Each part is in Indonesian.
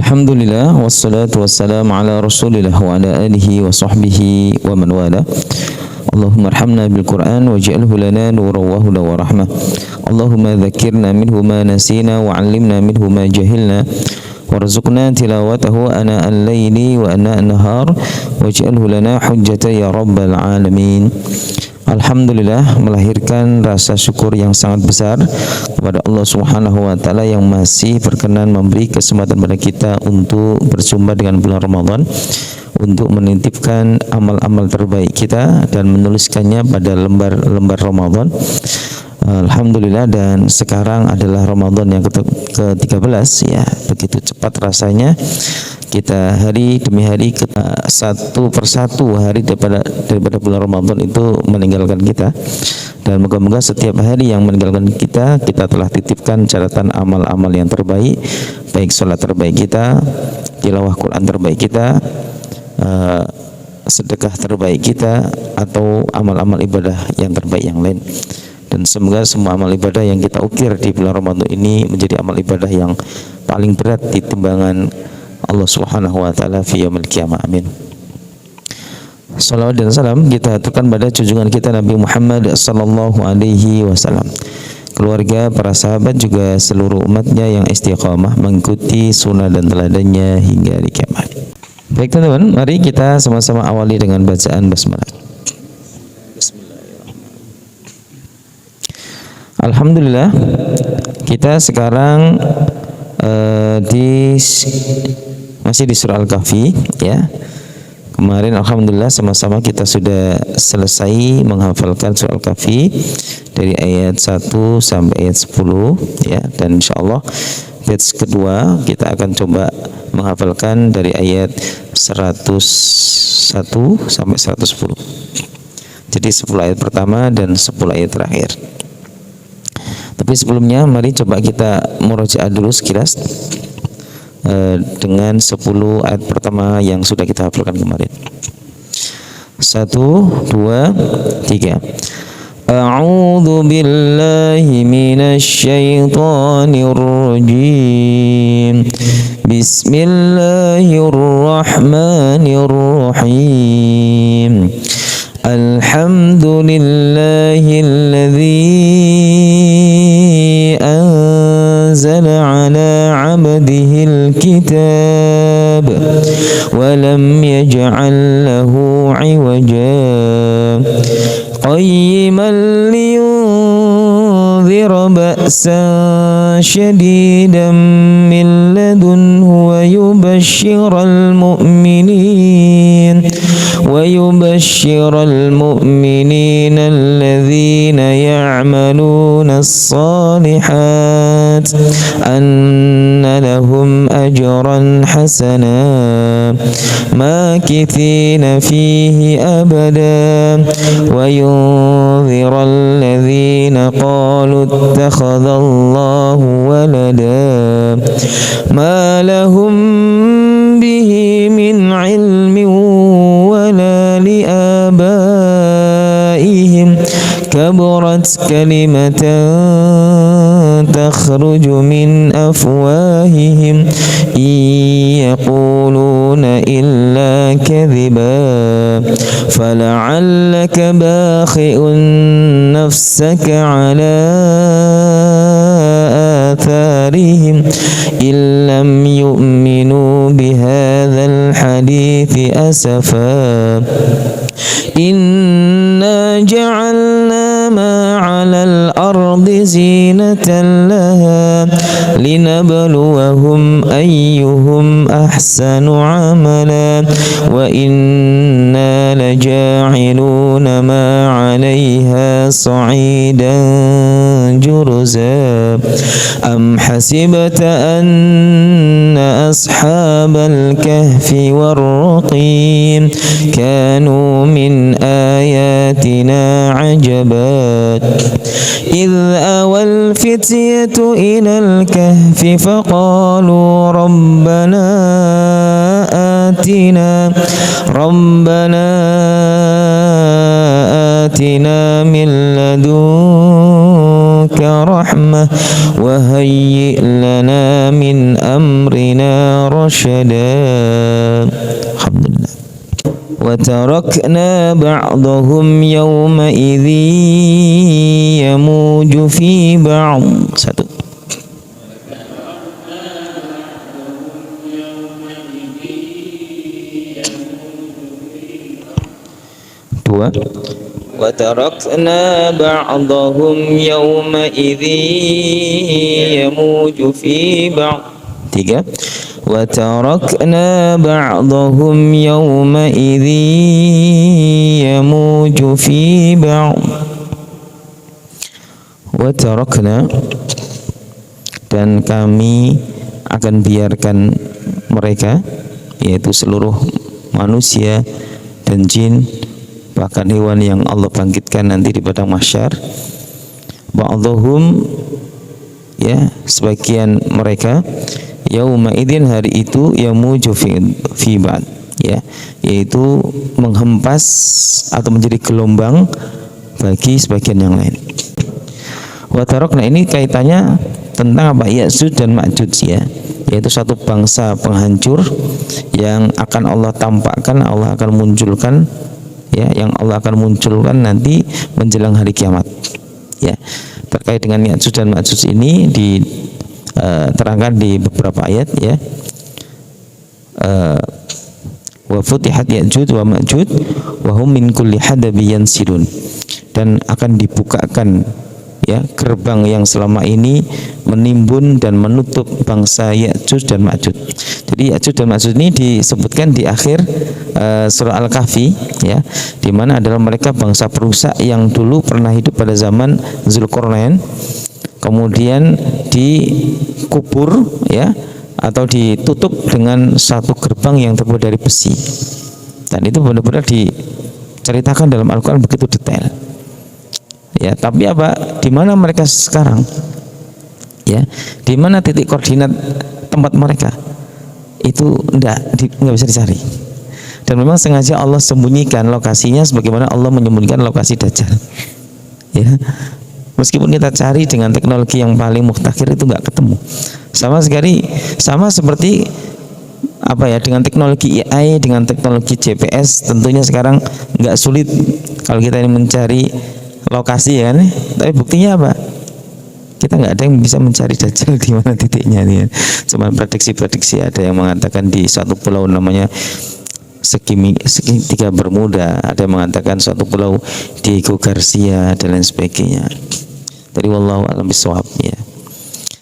Alhamdulillah wassalatu wassalamu ala Rasulillah wa ala alihi wa sahbihi wa man wala. Allahumma arhamna bil Qur'an waj'alhu lana nuran wa hudan wa rahmah. Allahumma dhakkirna minhu ma nasina wa 'allimna minhu ma jahilna warzuqna tilawatahu ana al-laili wa ana an-nahar waj'alhu lana hujjatan ya rabbal alamin. Alhamdulillah, melahirkan rasa syukur yang sangat besar kepada Allah Subhanahu wa taala yang masih berkenan memberi kesempatan pada kita untuk berjumpa dengan bulan Ramadan, untuk menitipkan amal-amal terbaik kita dan menuliskannya pada lembar-lembar Ramadan. Alhamdulillah, dan sekarang adalah Ramadan yang ke-13 ya, begitu cepat rasanya kita hari demi hari satu persatu hari daripada bulan Ramadan itu meninggalkan kita, dan moga-moga setiap hari yang meninggalkan kita telah titipkan catatan amal-amal yang terbaik, baik sholat terbaik kita, tilawah Quran terbaik kita, sedekah terbaik kita, atau amal-amal ibadah yang terbaik yang lain. Dan semoga semua amal ibadah yang kita ukir di bulan Ramadan ini menjadi amal ibadah yang paling berat di timbangan Allah Subhanahu wa taala fi yaumil qiyamah. Amin. Salawat dan salam kita aturkan pada junjungan kita Nabi Muhammad sallallahu alaihi wasallam, keluarga, para sahabat, juga seluruh umatnya yang istiqamah mengikuti sunnah dan teladannya hingga hari kiamat. Baik teman-teman, mari kita sama-sama awali dengan bacaan basmalah. Alhamdulillah, kita sekarang masih di surah Al-Kahfi ya. Kemarin alhamdulillah sama-sama kita sudah selesai menghafalkan surah Al-Kahfi dari ayat 1 sampai ayat 10 ya, dan insyaallah batch kedua kita akan coba menghafalkan dari ayat 101 sampai 110. Jadi 10 ayat pertama dan 10 ayat terakhir. Tapi sebelumnya mari coba kita murojaah dulu sekilas dengan 10 ayat pertama yang sudah kita hafalkan kemarin. 1, 2, 3. A'udzu billahi minasy syaithanir rajim. Bismillahirrahmanirrahim. Alhamdulillahilladzi أنزل على عبده الكتاب ولم يجعل له عوجا قيما لينذر بأسا شديدا من لدنه ويبشر المؤمنين الذين يعملون الصالحات أن لهم أجرا حسنا ماكثين فيه أبدا وينذر الذين قالوا اتخذ الله ولدا ما لهم به من علم ولا لآبائهم كبرت كلمة تخرج من أفواههم إن يقولون إلا كذبا فلعلك باخئ نفسك على آثارهم إن لم يؤمنوا بهذا الحديث أسفا إنا جعلنا ما على الأرض زينة لها لنبلوهم أيهم أحسن عملا وإنا لجاعلون ما عليها صعيدا جرزا أم حسبت أن أصحاب الكهف والرقيم كانوا من آياتنا عجبا إذ أوى الفتية إلى الكهف فقالوا ربنا آتنا من لدنك رحمة وهيئ لنا من أمرنا رشدا. الحمد لله. وتركنا بعضهم يومئذ يموج في بعض. Satu. Dua. وتركنا بعضهم يومئذ يموج في بعض. Tiga. وتركنا بعضهم يومئذ يموج في بعض. وتركنا, dan kami akan biarkan mereka, yaitu seluruh manusia dan jin, bahkan hewan yang Allah bangkitkan nanti di padang mahsyar, ba'dhum, ya, sebagian mereka, yauma idzin, hari itu, yamuju fi ba'd, ya, yaitu menghempas atau menjadi gelombang bagi sebagian yang lain. Wa tarakna, ini kaitannya tentang apa? Ya'juj dan Ma'juj, ya, yaitu satu bangsa penghancur yang akan Allah tampakkan, Allah akan munculkan, ya, yang Allah akan munculkan nanti menjelang hari kiamat, ya. Terkait dengan Ya'juj dan Ma'juj ini diterangkan di beberapa ayat, ya. Wa futihat Ya'juj wa Ma'juj wa hum min kulli hadabi yansilun, dan akan dibukakan, ya, gerbang yang selama ini menimbun dan menutup bangsa Ya'juj dan Ma'juj. Jadi Ya'juj dan Ma'juj ini disebutkan di akhir surah Al-Kahfi, ya, di mana adalah mereka bangsa perusak yang dulu pernah hidup pada zaman Zulkarnain, kemudian dikubur, ya, atau ditutup dengan satu gerbang yang terbuat dari besi. Dan itu benar-benar diceritakan dalam Al-Quran begitu detail. Ya, tapi apa? Di mana mereka sekarang? Ya, di mana titik koordinat tempat mereka? Itu nggak bisa dicari. Dan memang sengaja Allah sembunyikan lokasinya, sebagaimana Allah menyembunyikan lokasi Dajjal. Ya, meskipun kita cari dengan teknologi yang paling mutakhir itu nggak ketemu. Sama seperti apa ya, dengan teknologi AI, dengan teknologi GPS, tentunya sekarang nggak sulit kalau kita ini mencari lokasi, ya kan? Tapi buktinya apa? Kita nggak ada yang bisa mencari Dajjal di mana titiknya, ya. Cuma prediksi-prediksi. Ada yang mengatakan di suatu pulau namanya segitiga Bermuda, ada yang mengatakan suatu pulau Diego Garcia dan lain sebagainya. Dari wallahu a'lam bishawab, ya.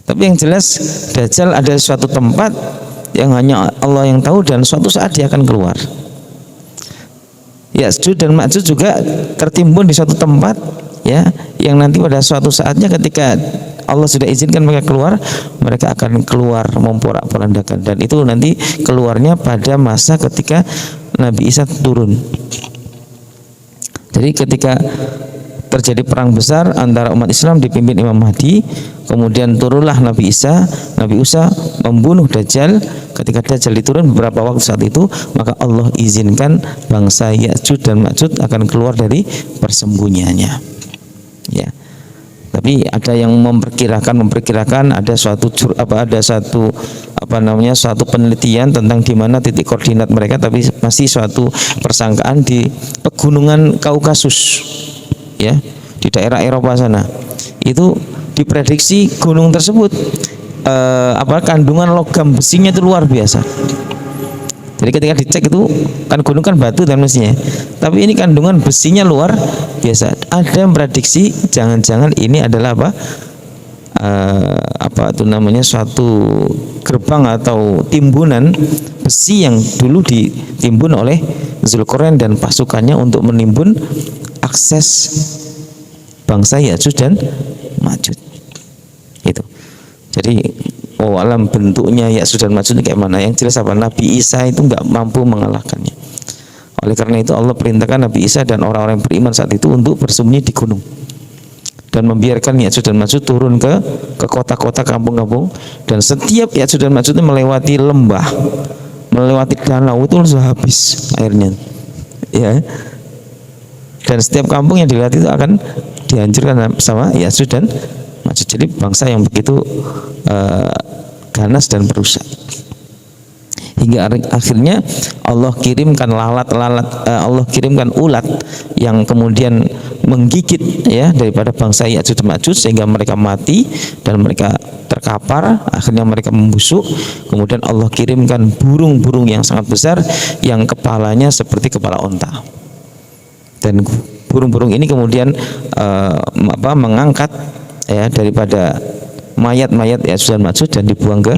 Tapi yang jelas Dajjal ada suatu tempat yang hanya Allah yang tahu, dan suatu saat dia akan keluar. Ya'juj dan Ma'juj juga tertimbun di suatu tempat, ya, yang nanti pada suatu saatnya ketika Allah sudah izinkan mereka keluar, mereka akan keluar memporak-porandakan, dan itu nanti keluarnya pada masa ketika Nabi Isa turun. Jadi ketika terjadi perang besar antara umat Islam dipimpin Imam Mahdi, kemudian turunlah Nabi Isa membunuh Dajjal. Ketika Dajjal diturun beberapa waktu saat itu, maka Allah izinkan bangsa Ya'juj dan Ma'juj akan keluar dari persembunyiannya, ya. Tapi ada yang memperkirakan ada suatu suatu penelitian tentang di mana titik koordinat mereka, tapi masih suatu persangkaan di pegunungan Kaukasus, ya, di daerah Eropa sana. Itu diprediksi gunung tersebut kandungan logam besinya itu luar biasa. Jadi ketika dicek itu kan gunung kan batu dan mestinya, tapi ini kandungan besinya luar biasa. Ada yang prediksi jangan-jangan ini adalah suatu gerbang atau timbunan besi yang dulu ditimbun oleh Zulkarnain dan pasukannya untuk menimbun akses bangsa Ya'juj dan Ma'juj. Itu. Jadi alam bentuknya Ya'juj dan Ma'juj kayak mana? Yang jelas apa? Nabi Isa itu nggak mampu mengalahkannya. Oleh karena itu Allah perintahkan Nabi Isa dan orang-orang yang beriman saat itu untuk bersembunyi di gunung dan membiarkan Ya'juj dan Ma'juj turun ke kota-kota, kampung-kampung, dan setiap Ya'juj dan Ma'juj itu melewati lembah, melewati danau, itu sudah habis airnya, ya. Dan setiap kampung yang dilihat itu akan dihancurkan sama Ya'juj dan Majud. Jadi bangsa yang begitu ganas dan perusak. Hingga akhirnya Allah kirimkan Allah kirimkan ulat yang kemudian menggigit ya daripada bangsa Ya'juj dan Ma'juj sehingga mereka mati dan mereka terkapar, akhirnya mereka membusuk. Kemudian Allah kirimkan burung-burung yang sangat besar yang kepalanya seperti kepala onta. Dan burung-burung ini kemudian mengangkat ya daripada mayat-mayat Ya'juj dan Ma'juj dan dibuang ke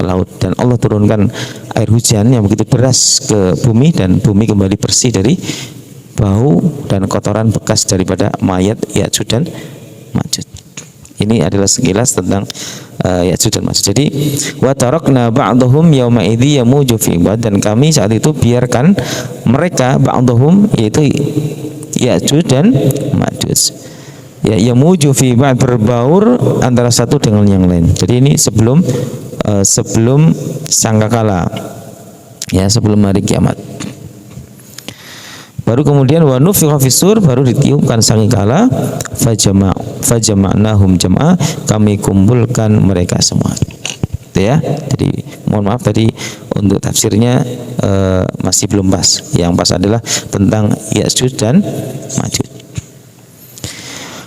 laut, dan Allah turunkan air hujan yang begitu deras ke bumi dan bumi kembali bersih dari bau dan kotoran bekas daripada mayat Ya'juj dan Ma'juj. Ini adalah sekilas tentang Ya'juj dan Ma'juj. Jadi wa tarakna ba'dahum yauma idzi yamuju fi ba'd, dan kami saat itu biarkan mereka ba'dahum yaitu Ya'juj dan Ma'juj ya yamuju fi ba'd, berbaur antara satu dengan yang lain. Jadi ini sebelum sangkakala ya, sebelum hari kiamat. Baru kemudian wa nufikha fis-sur, baru ditiupkan sangkakala, fajama'nahum jam'a, kami kumpulkan mereka semua. Itu ya. Jadi mohon maaf tadi untuk tafsirnya masih belum pas. Yang pas adalah tentang Ya'juj dan Ma'juj.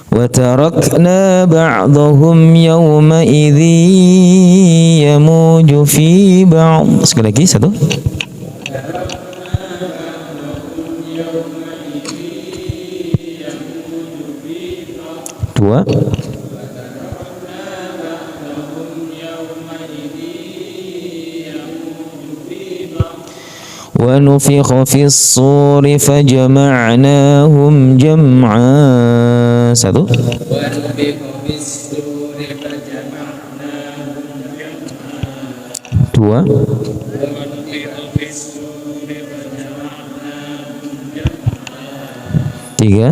Wa tarakna ba'dahum yawma idzi yamuju fi ba'd. Sekali lagi satu. Dua. Wa nufikha fis suri fajama'nahum jam'a. Satu. Dua. Tiga.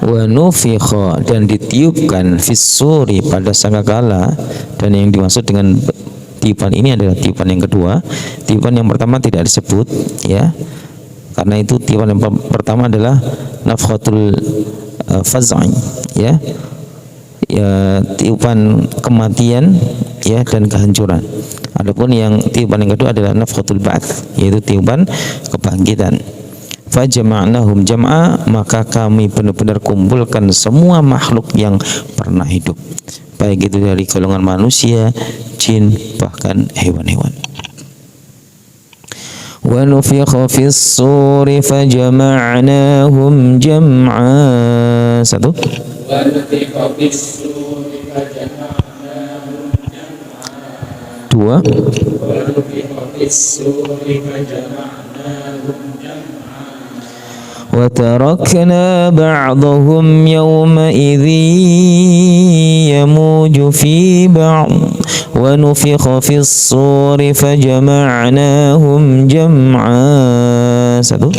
Wa nufikha, dan ditiupkan fis-suri pada sangkakala, dan yang dimaksud dengan tiupan ini adalah tiupan yang kedua. Tiupan yang pertama tidak disebut ya, karena itu tiupan yang pertama adalah nafkhatul faz'i ya, tiupan kematian ya dan kehancuran. Adapun yang tiupan yang kedua adalah nafkhatul ba'ts, yaitu tiupan kebangkitan. Fajama'nahum jam'a, maka kami benar-benar kumpulkan semua makhluk yang pernah hidup, baik itu dari golongan manusia, jin, bahkan hewan-hewan. Wa nufikha fis-suri fajama'nahum jam'a. Satu. Wa nufikha fis-suri fajama'nahum jam'a. Dua. Wa nufikha fis-suri fajama'nahum jam'a. Wa tarakna ba'dahum yawma'idzi yamuju fi ba'd wa nufikha fis-suri fajama'nahum jam'a. Satu.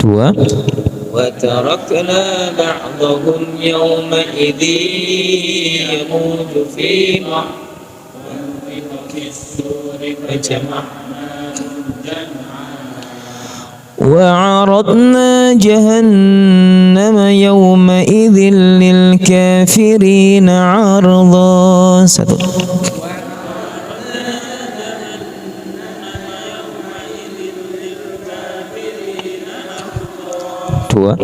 Dua. Wa tarakna ba'dahum yawma idzi yamuju fi ba'd wa nufikha fis-suri fajama'nahum jam'a. Wa 'aradna jahannama yawma idzin lil kafirina 'arda. Satu. Dua.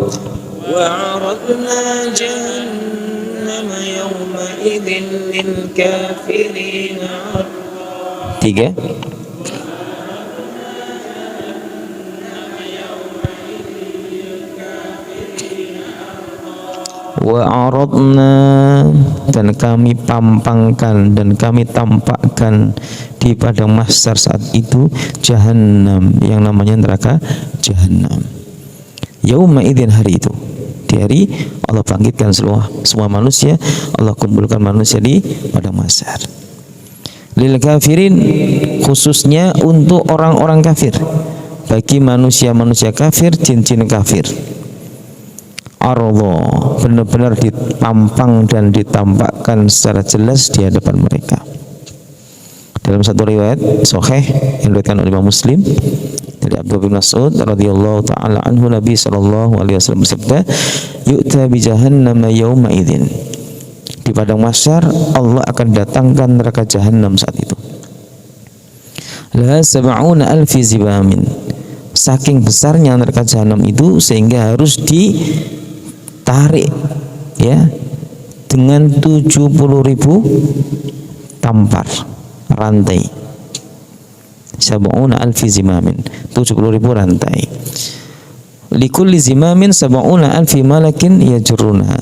Wa'aradna jahannama yawma idzin lil kafirina. Tiga. Wa'aradna, dan kami pampangkan dan kami tampakkan di padang mahsyar saat itu jahannam, yang namanya neraka jahannam. Yauma idzin, hari itu, di hari Allah bangkitkan semua manusia, Allah kumpulkan manusia di padang mahsyar. Lil kafirin, khususnya untuk orang-orang kafir, bagi manusia-manusia kafir, jin-jin kafir. ardo, benar-benar ditampang dan ditampakkan secara jelas di hadapan mereka. Dalam satu riwayat sahih yang diriwayatkan oleh Imam Muslim dari Abdullah bin Mas'ud radhiyallahu taala anhu, Nabi sallallahu alaihi wasallam bersabda, "Yu'ta bi jahannam yauma idzin." Di padang mahsyar Allah akan datangkan neraka jahanam saat itu. La sab'una alfi zibamin. Saking besarnya neraka jahanam itu sehingga harus ditarik ya dengan 70.000 tampar rantai. Sab'una alfi zimamin, 70.000 rantai. Likulli zimamin sab'una alfi malakin yajrunha,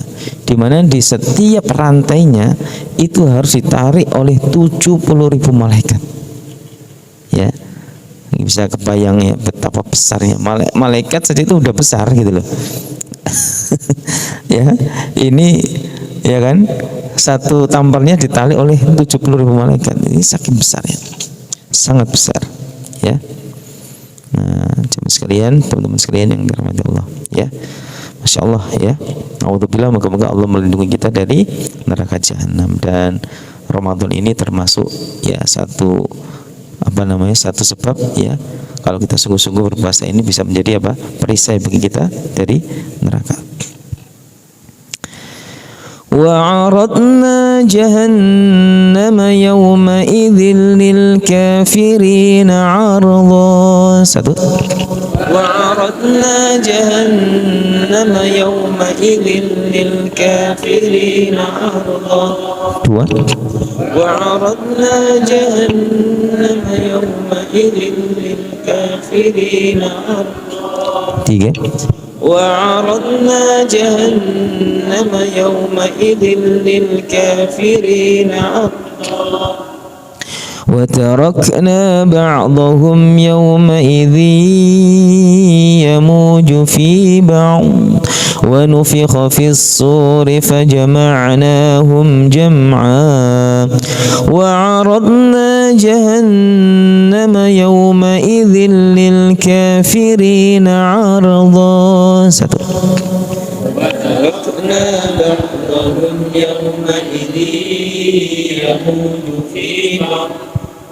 di mana di setiap rantainya itu harus ditarik oleh 70.000 malaikat. Ya, bisa kebayang ya betapa besarnya malaikat saja itu udah besar gitu loh. Ya, ini ya kan, satu tamparnya ditali oleh 70.000 malaikat. Ini saking besarnya, sangat besar ya. Nah, teman-teman sekalian yang dirahmati Allah ya. Masya Allah ya. Alhamdulillah, moga-moga Allah melindungi kita dari neraka jahanam. Dan Ramadan ini termasuk ya satu sebab ya, kalau kita sungguh-sungguh berpuasa ini bisa menjadi perisai bagi kita dari neraka. وعرضنا جهنم يومئذ للكافرين عرضا. Satu. وعرضنا جهنم يومئذ للكافرين عرضا. Dua. وعرضنا جهنم يومئذ للكافرين عرضا. Tiga. وعرضنا جهنم يومئذ للكافرين عرضا. وتركنا بعضهم يومئذ يموج في بعض ونفخ في الصور فجمعناهم جمعا وعرضنا جهنم يومئذ للكافرين عرضا. Satu. وتركنا بعضهم يومئذ يموج في بعض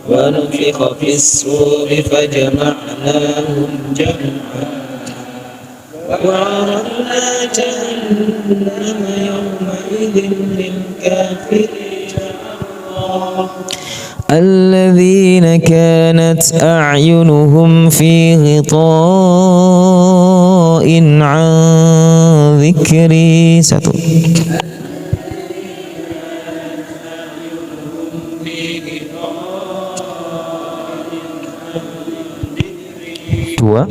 ونفخ في الصور فجمعناهم جمعا وعرضنا جهنم يومئذ للكافرين عرضا. الذين كانت أعينهم في غطاء عن ذكري. Satu. Dua.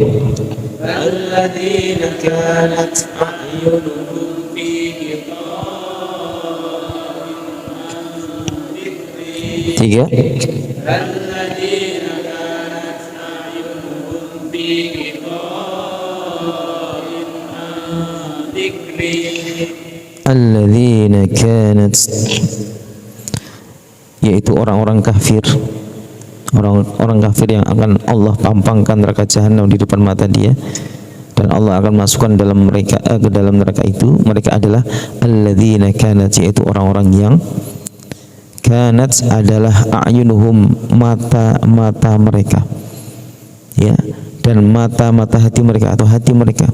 الذين كانت أعينهم في غطاء عن ذكري. Tiga. الذين كانت أعينهم في غطاء عن ذكري. الذين كانت, yaitu orang-orang kafir. Orang kafir yang akan Allah pampangkan neraka jahanam di depan mata dia, dan Allah akan masukkan dalam mereka ke dalam neraka itu. Mereka adalah alladzina kanat, yaitu orang-orang yang kanat adalah a'yunuhum, mata-mata mereka ya, dan mata-mata hati mereka atau hati mereka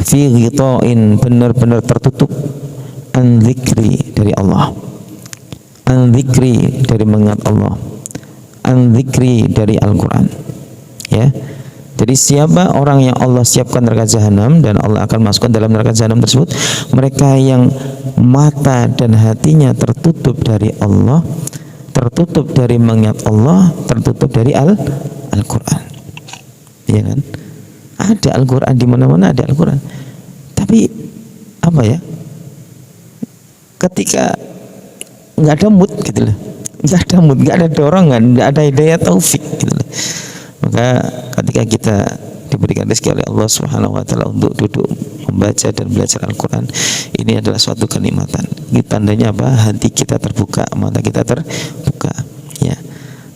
fi ghita'in, benar-benar tertutup, an dzikri, dari Allah, an dzikri, dari mengingat Allah, an dzikri, dari Al-Quran ya. Jadi siapa orang yang Allah siapkan neraka jahanam dan Allah akan masukkan dalam neraka jahanam tersebut? Mereka yang mata dan hatinya tertutup dari Allah, tertutup dari mengingat Allah, tertutup dari Al-Quran ya kan. Ada Al-Quran di mana-mana, ada Al-Quran, tapi apa ya, ketika nggak ada mood gitu loh, nggak ada mood, nggak ada dorongan, nggak ada hidayah taufik gitu loh. Maka ketika kita diberikan rezeki oleh Allah Subhanahu wa taala untuk duduk membaca dan belajar Al-Qur'an, ini adalah suatu kenikmatan. Ini tandanya apa? Hati kita terbuka, mata kita terbuka ya.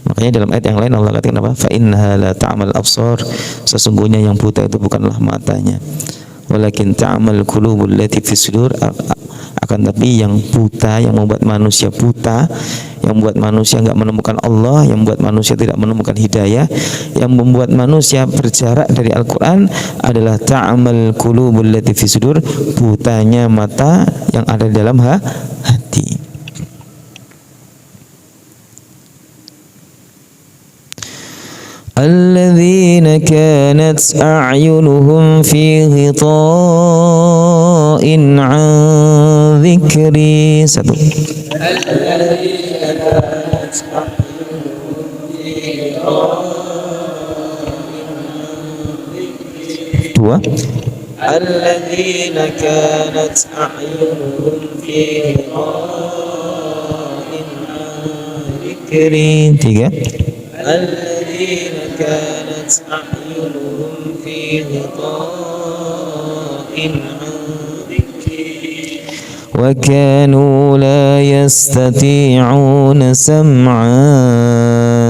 Makanya dalam ayat yang lain Allah katakan apa? Fa innaha la ta'mal absar, sesungguhnya yang buta itu bukanlah matanya, walakin ta'mal qulubul lati fis sudur, akan tapi yang buta, yang membuat manusia buta, yang membuat manusia enggak menemukan Allah, yang membuat manusia tidak menemukan hidayah, yang membuat manusia berjarak dari Al-Quran adalah ta'mal qulubul lati fis sudur, butanya mata yang ada di dalam hati. Alladzina kanat a'yunuhum fi ghita'in 'an dzikri. Satu. Alladzina kanat a'yunuhum fi ghita'in. Dua. Alladzina kanat a'yunuhum fi ghita'in 'an dzikri. Tiga. الذين كانت أعينهم في غطاء عن ذكري وكانوا لا يستطيعون سمعا.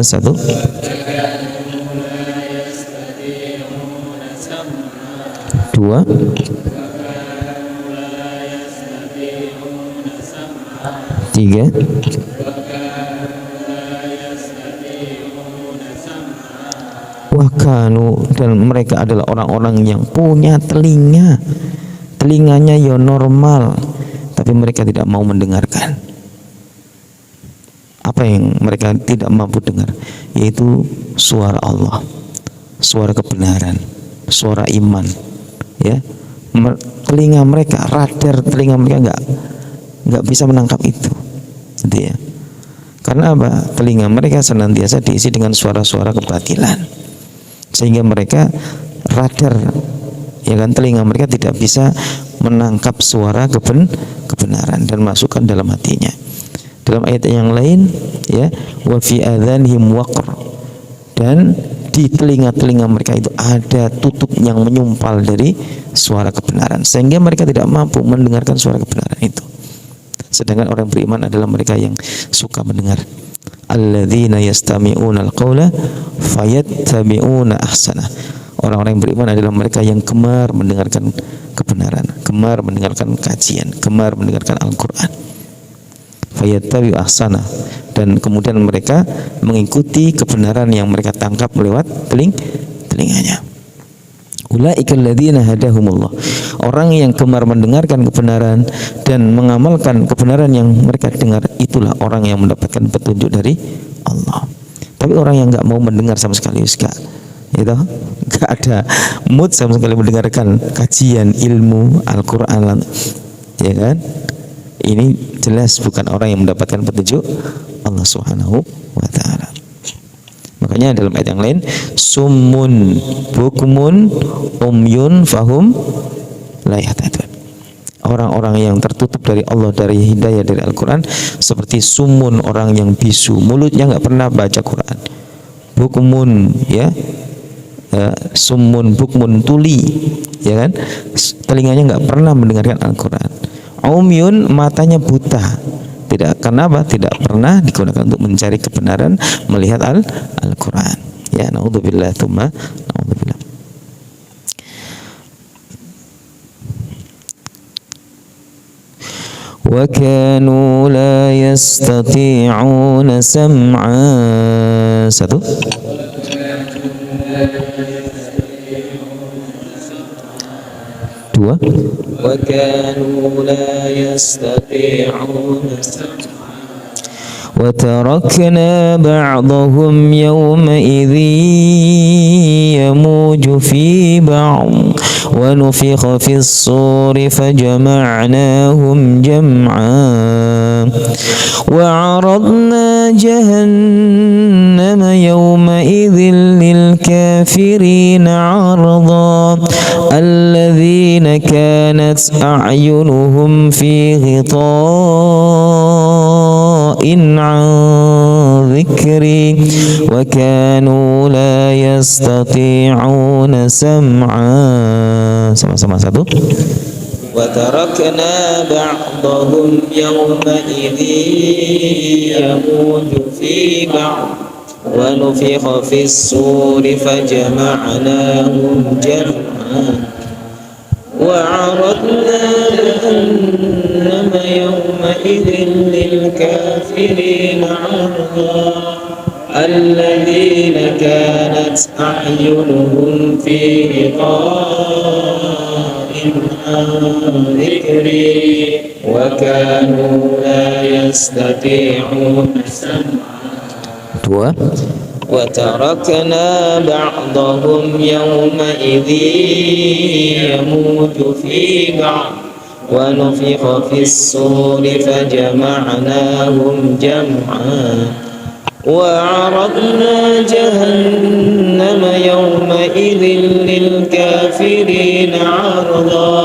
Satu. Dua. Tiga. Wakanu, dan mereka adalah orang-orang yang punya telinga, telinganya ya normal, tapi mereka tidak mau mendengarkan. Apa yang mereka tidak mampu dengar? Yaitu suara Allah, suara kebenaran, suara iman. Ya, telinga mereka, radar telinga mereka nggak bisa menangkap itu, gitu ya. Karena apa? Telinga mereka senantiasa diisi dengan suara-suara kebatilan, sehingga mereka radar, ya kan, telinga mereka tidak bisa menangkap suara kebenaran dan masukkan dalam hatinya. Dalam ayat yang lain, ya, wa fi adhanihim waqr, dan di telinga-telinga mereka itu ada tutup yang menyumpal dari suara kebenaran, sehingga mereka tidak mampu mendengarkan suara kebenaran itu. Sedangkan orang beriman adalah mereka yang suka mendengar. Alladzina yastami'una al-qawla fayattabi'una ahsana. Orang-orang yang beriman adalah mereka yang gemar mendengarkan kebenaran, gemar mendengarkan kajian, gemar mendengarkan Al-Quran. Fayattabi'u ahsana, dan kemudian mereka mengikuti kebenaran yang mereka tangkap lewat telinganya. Ulaika alladzina hadahumullah. Orang yang gemar mendengarkan kebenaran dan mengamalkan kebenaran yang mereka dengar, itulah orang yang mendapatkan petunjuk dari Allah. Tapi orang yang enggak mau mendengar sama sekali, enggak ada mood sama sekali mendengarkan kajian ilmu Al-Quran, ya kan? Ini jelas bukan orang yang mendapatkan petunjuk Allah Subhanahu wa ta'ala. Makanya dalam ayat yang lain, summun bukmun umyun fahum la yahtadun. Orang-orang yang tertutup dari Allah, dari hidayah, dari Al-Quran, seperti summun, orang yang bisu, mulutnya nggak pernah baca Quran. Bukmun, ya, summun bukmun, tuli, ya kan, telinganya nggak pernah mendengarkan Al-Quran. Umyun, matanya buta. Tidak, kenapa? Tidak pernah digunakan untuk mencari kebenaran, melihat Al-Quran. Ya, naudzubillah, tsumma naudzubillah. Wa kanu la yastati'una sam'a. Satu. Dua. Wa kanu la yastati'una sam'a wa tarakna ba'dahum yawma'idhin yamuju fi ba'd wa nufikha fis suri fajama'nahum jam'a wa 'aradna jahannama yawma'idhin lil kafirina 'arda alladzina kanat a'yunuhum fi ghita'in 'an dhikri wa kanu la yastati'una sam'a. Sama-sama, satu. Wa tarakna ba'dahum yawma idhin yamuju fi ba'd wa nufikha fis suri fajama'nahum jam'a wa وعرضنا جهنم يومئذ للكافرين عرضا الذين كانت أعينهم في غطاء عن ذكري وكانوا لا يستطيعون سمعا وتركنا بعضهم يومئذ يموج في بعض ونفخ في الصور فجمعناهم جمعا وعرضنا جهنم يومئذ للكافرين عرضا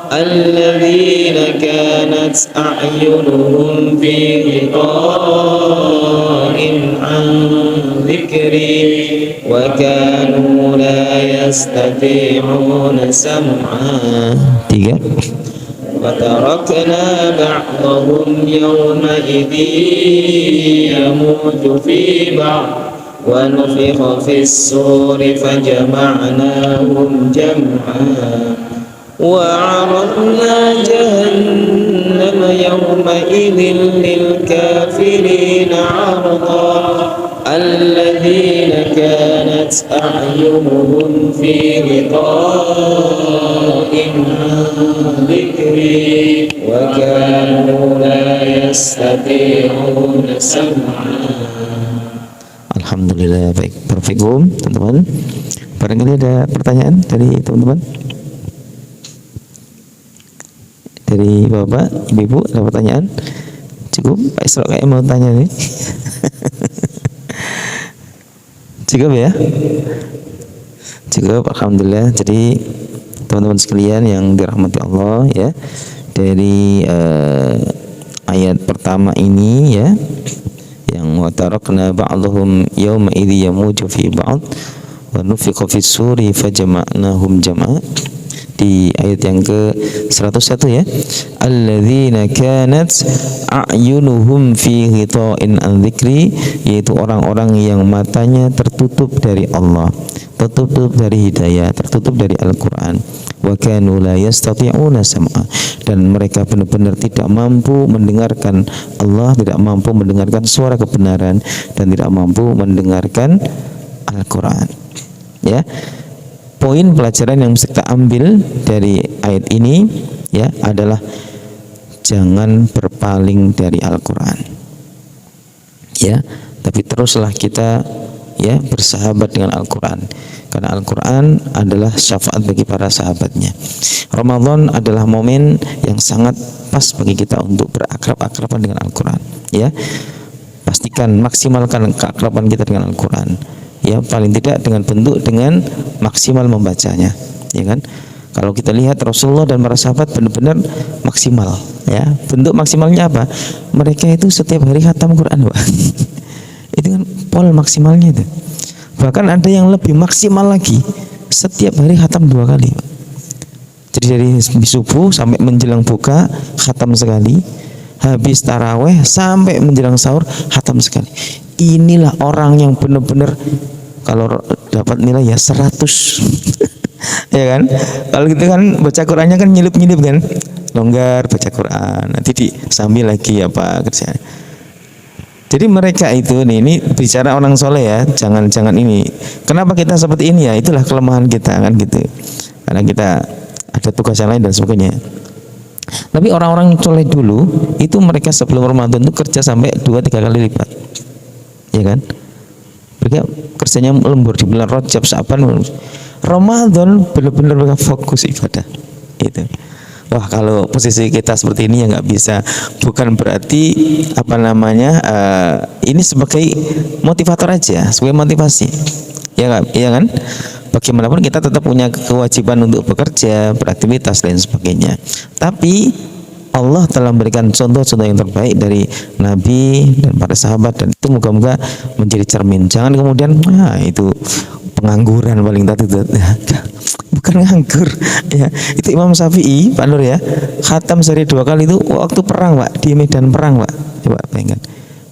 الذين كانت أعينهم في غطاء عن ذكري وكانوا لا يستطيعون سمعا وتركنا بعضهم يومئذ يموج في بعض ونفخ في الصور فجمعناهم جمعا وعرضنا جهنم يومئذ للكافرين عرضا الذين كانت أعينهم في غطاء عن ذكري وكانوا لا يستطيعون سمعا. Alhamdulillah, baik. Barakallahu teman-teman. Barangkali ada pertanyaan dari teman-teman? Dari Bapak, Ibu, ada pertanyaan? Cukup, Pak Isra kayak mau tanya nih. Cukup ya? Cukup, alhamdulillah. Jadi teman-teman sekalian yang dirahmati Allah ya, dari ayat pertama ini ya, yang wa tarakna ba'dhum yawma idzi yamuju fi ba'd wa nufiqa fis suri fajama'nahum jam'a. Di ayat yang ke-101 ya, alladzina kanat a'yunuhum fi ghita'in an dzikri, yaitu orang-orang yang matanya tertutup dari Allah, tertutup dari hidayah, tertutup dari Al-Qur'an. Wa kanu la yastati'una sam'a, dan mereka benar-benar tidak mampu mendengarkan Allah, tidak mampu mendengarkan suara kebenaran, dan tidak mampu mendengarkan Al-Qur'an. Ya. Poin pelajaran yang bisa kita ambil dari ayat ini ya adalah jangan berpaling dari Al-Qur'an. Ya, tapi teruslah kita ya bersahabat dengan Al-Qur'an, karena Al-Qur'an adalah syafaat bagi para sahabatnya. Ramadan adalah momen yang sangat pas bagi kita untuk berakrab-akraban dengan Al-Qur'an ya. Pastikan maksimalkan keakraban kita dengan Al-Qur'an. Ya, paling tidak dengan bentuk dengan maksimal membacanya, ya kan? Kalau kita lihat Rasulullah dan para sahabat benar-benar maksimal, ya. Bentuk maksimalnya apa? Mereka itu setiap hari khatam Quran, Pak. Itu kan pol maksimalnya itu. Bahkan ada yang lebih maksimal lagi, setiap hari khatam 2 kali, Pak. Jadi dari subuh sampai menjelang buka khatam sekali, habis taraweh sampai menjelang sahur khatam sekali. Inilah orang yang benar-benar kalau dapat nilai ya 100. Ya kan? Kalau gitu kan baca Qur'annya kan nyelip-nyelip kan, longgar baca Qur'an, nanti disambil lagi apa kerjaan. Jadi mereka itu nih, ini bicara orang soleh ya, jangan ini. Kenapa kita seperti ini ya? Itulah kelemahan kita kan gitu. Karena kita ada tugas yang lain dan sebagainya. Tapi orang-orang soleh dulu itu mereka sebelum Ramadan itu kerja sampai 2-3 kali lipat. Ya kan? Mereka kerjanya lembur di bulan Rajab, Sa'ban, Ramadan benar-benar mereka fokus ibadah. Itu. Wah, kalau posisi kita seperti ini ya nggak bisa. Bukan berarti apa namanya ini sebagai motivator aja, sebagai motivasi. Ya nggak, iya kan? Bagaimanapun kita tetap punya kewajiban untuk bekerja, beraktivitas dan sebagainya. Tapi Allah telah memberikan contoh-contoh yang terbaik dari Nabi dan para sahabat, dan itu moga-moga menjadi cermin. Jangan kemudian itu pengangguran paling tadi itu. Bukan nganggur ya. Itu Imam Syafi'i, Pak Nur ya, khatam sehari 2 kali itu waktu perang, Pak, di medan perang, Pak. Coba bayangkan.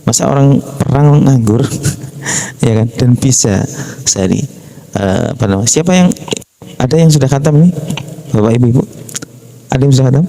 Masa orang perang nganggur ya kan, dan bisa sehari siapa yang ada yang sudah khatam nih? Bapak Ibu? Ada yang bisa khatam?